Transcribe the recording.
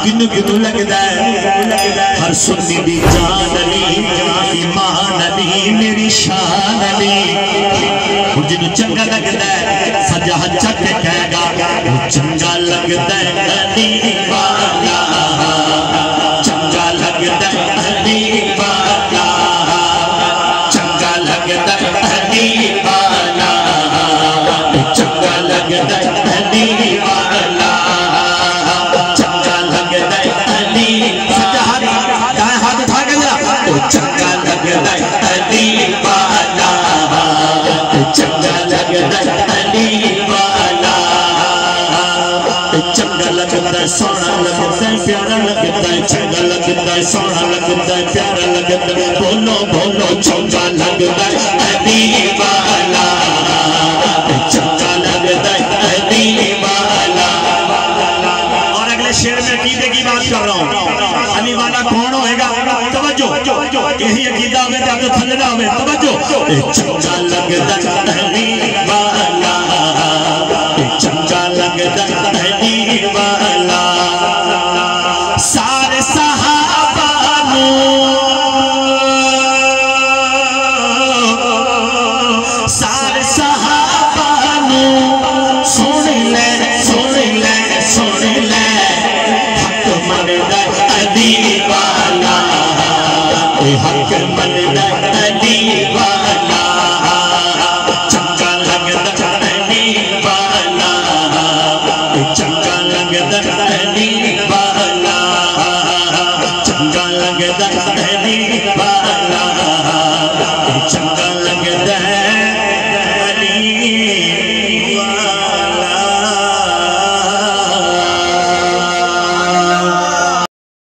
کنو کنو لگدا ہے ہر سنی دی جان علی ایمان علی میری شان علی جنو چنگا لگدا ہے سجا چک کہے گا چنگا لگدا ہے علی والا چنگا لگدا ہے علی والا چنگا لگدا ہے علی والا چنگا لگدا ہے علی والا چنگا لگدا ہے علی سجا ہاتھ اٹھا کے ذرا چنگا لگدا ہے علی والا چنگا لگدا ہے علی والا چنگا لگدا ہے سونا لگدا ہے پیارا لگدا ہے چنگا لگدا ہے سونا لگدا ہے پیارا لگدا ہے بولو بولو چنگا لگدا ہے علی والا چنگا لگدا ہے علی والا اور اگلے شعر میں عقیدے کی بات کر رہا ہوں علی والا کون ہوئے گا توجہ یہی عقیدہ میں تے تو تھلے نہ ہوئے توجہ چنگا لگدا ہے علی والا چنگا لگدا ہے علی والا سارے صحابہ نو سارے صحابہ نو سن لے حق مندا علی والا حق مندا علی والا چنگا لگدا علی والا چنگا لگدا علی